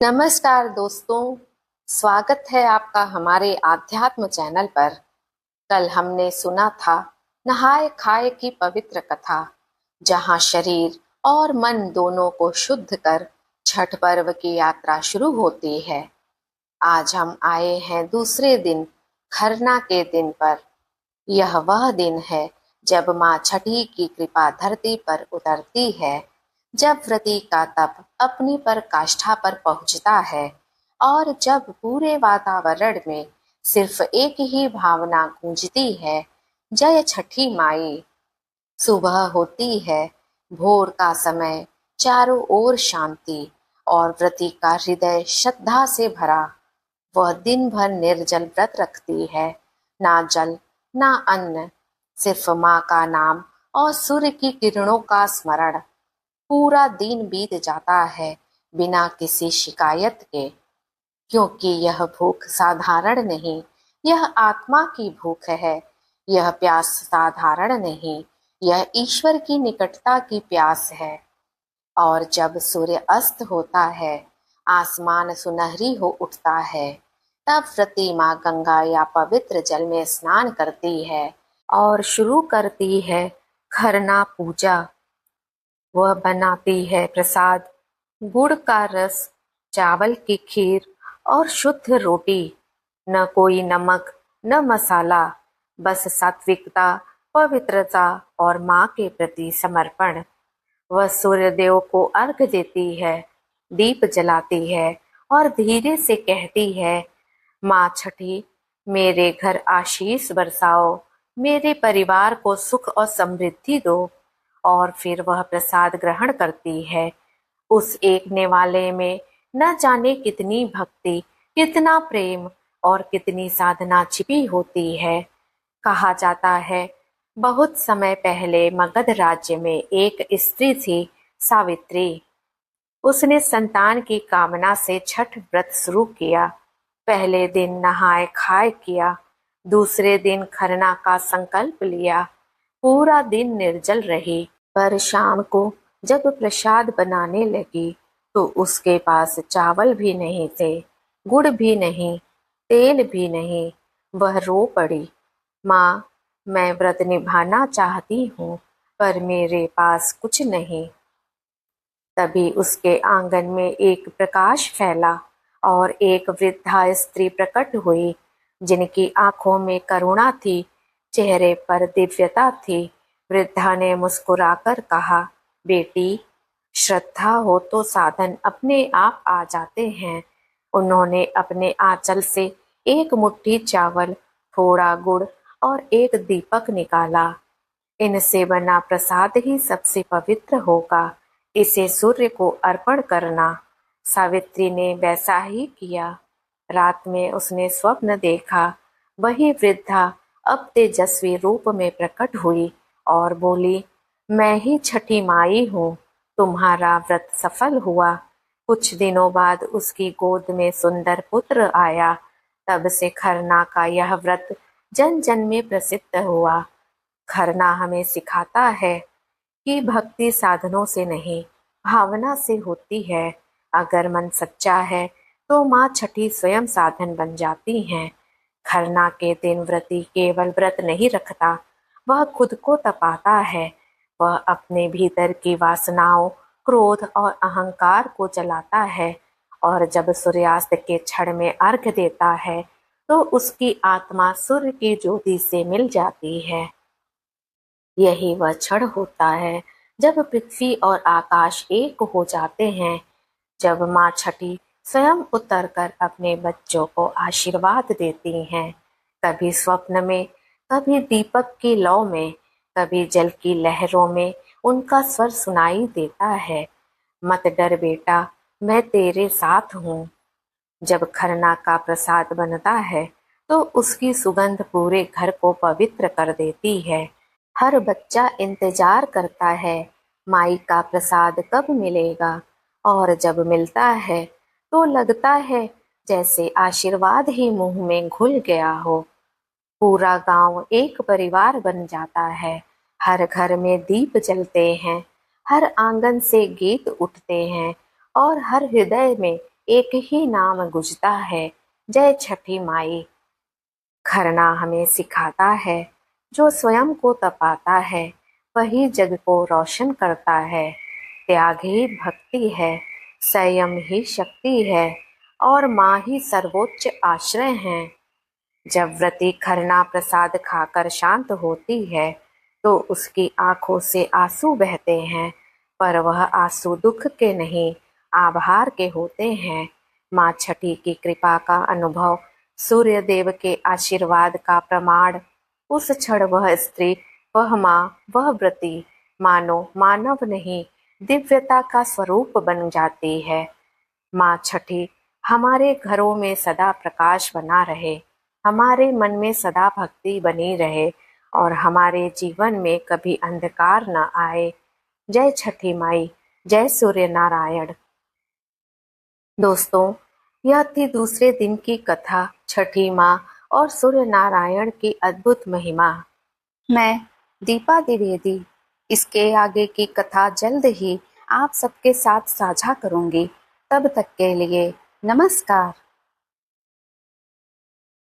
नमस्कार दोस्तों, स्वागत है आपका हमारे आध्यात्म चैनल पर। कल हमने सुना था नहाय खाए की पवित्र कथा, जहां शरीर और मन दोनों को शुद्ध कर छठ पर्व की यात्रा शुरू होती है। आज हम आए हैं दूसरे दिन, खरना के दिन पर। यह वह दिन है जब माँ छठी की कृपा धरती पर उतरती है, जब व्रती का तप अपनी पराकाष्ठा पर पहुंचता है और जब पूरे वातावरण में सिर्फ एक ही भावना गूंजती है, जय छठी माई। सुबह होती है, भोर का समय, चारों ओर शांति और व्रती का हृदय श्रद्धा से भरा। वह दिन भर निर्जल व्रत रखती है, ना जल ना अन्न, सिर्फ माँ का नाम और सूर्य की किरणों का स्मरण। पूरा दिन बीत जाता है बिना किसी शिकायत के, क्योंकि यह भूख साधारण नहीं, यह आत्मा की भूख है। यह प्यास साधारण नहीं, यह ईश्वर की निकटता की प्यास है। और जब सूर्य अस्त होता है, आसमान सुनहरी हो उठता है, तब व्रती माँ गंगा या पवित्र जल में स्नान करती है और शुरू करती है खरना पूजा। वह बनाती है प्रसाद, गुड़ का रस, चावल की खीर और शुद्ध रोटी। न कोई नमक न मसाला, बस सात्विकता, पवित्रता और माँ के प्रति समर्पण। वह सूर्य देव को अर्घ देती है, दीप जलाती है और धीरे से कहती है, माँ छठी, मेरे घर आशीष बरसाओ, मेरे परिवार को सुख और समृद्धि दो। और फिर वह प्रसाद ग्रहण करती है। उस एकने वाले में न जाने कितनी भक्ति, कितना प्रेम और कितनी साधना छिपी होती है। कहा जाता है, बहुत समय पहले मगध राज्य में एक स्त्री थी, सावित्री। उसने संतान की कामना से छठ व्रत शुरू किया। पहले दिन नहाए खाए किया, दूसरे दिन खरना का संकल्प लिया। पूरा दिन निर्जल रही, पर शाम को जब प्रसाद बनाने लगी तो उसके पास चावल भी नहीं थे, गुड़ भी नहीं, तेल भी नहीं। वह रो पड़ी, माँ, मैं व्रत निभाना चाहती हूँ, पर मेरे पास कुछ नहीं। तभी उसके आंगन में एक प्रकाश फैला और एक वृद्धा स्त्री प्रकट हुई, जिनकी आंखों में करुणा थी, चेहरे पर दिव्यता थी। वृद्धा ने मुस्कुराकर कहा, बेटी, श्रद्धा हो तो साधन अपने आप आ जाते हैं। उन्होंने अपने आंचल से एक मुट्ठी चावल, थोड़ा गुड़ और एक दीपक निकाला। इनसे बना प्रसाद ही सबसे पवित्र होगा, इसे सूर्य को अर्पण करना। सावित्री ने वैसा ही किया। रात में उसने स्वप्न देखा, वही वृद्धा अब तेजस्वी रूप में प्रकट हुई और बोली, मैं ही छठी माई हूँ, तुम्हारा व्रत सफल हुआ। कुछ दिनों बाद उसकी गोद में सुंदर पुत्र आया। तब से खरना का यह व्रत जन जन में प्रसिद्ध हुआ। खरना हमें सिखाता है कि भक्ति साधनों से नहीं, भावना से होती है। अगर मन सच्चा है तो माँ छठी स्वयं साधन बन जाती हैं। खरना के दिन व्रती केवल व्रत नहीं रखता, वह खुद को तपाता है। वह अपने भीतर की वासनाओं, क्रोध और अहंकार को जलाता है। और जब सूर्यास्त के क्षण में अर्घ देता है तो उसकी आत्मा सूर्य की ज्योति से मिल जाती है। यही वह क्षण होता है जब पृथ्वी और आकाश एक हो जाते हैं, जब माँ छठी स्वयं उतरकर अपने बच्चों को आशीर्वाद देती हैं। कभी स्वप्न में, कभी दीपक की लौ में, कभी जल की लहरों में उनका स्वर सुनाई देता है, मत डर बेटा, मैं तेरे साथ हूँ। जब खरना का प्रसाद बनता है तो उसकी सुगंध पूरे घर को पवित्र कर देती है। हर बच्चा इंतजार करता है, माई का प्रसाद कब मिलेगा। और जब मिलता है तो लगता है जैसे आशीर्वाद ही मुंह में घुल गया हो। पूरा गांव एक परिवार बन जाता है। हर घर में दीप जलते हैं, हर आंगन से गीत उठते हैं और हर हृदय में एक ही नाम गुजता है, जय छठी माई। खरना हमें सिखाता है, जो स्वयं को तपाता है वही जग को रोशन करता है। त्याग ही भक्ति है, संयम ही शक्ति है, और माँ ही सर्वोच्च आश्रय है। जब व्रती खरना प्रसाद खाकर शांत होती है तो उसकी आंखों से आंसू बहते हैं, पर वह आंसू दुख के नहीं, आभार के होते हैं। माँ छठी की कृपा का अनुभव, सूर्य देव के आशीर्वाद का प्रमाण। उस क्षण वह स्त्री, वह माँ, वह व्रती मानो मानव नहीं, दिव्यता का स्वरूप बन जाती है। माँ छठी हमारे घरों में सदा प्रकाश बना रहे, हमारे मन में सदा भक्ति बनी रहे, और हमारे जीवन में कभी अंधकार न आए। जय छठी माई, जय सूर्य नारायण। दोस्तों, यह थी दूसरे दिन की कथा, छठी माँ और सूर्य नारायण की अद्भुत महिमा। मैं दीपा द्विवेदी इसके आगे की कथा जल्द ही आप सबके साथ साझा करूंगी। तब तक के लिए नमस्कार।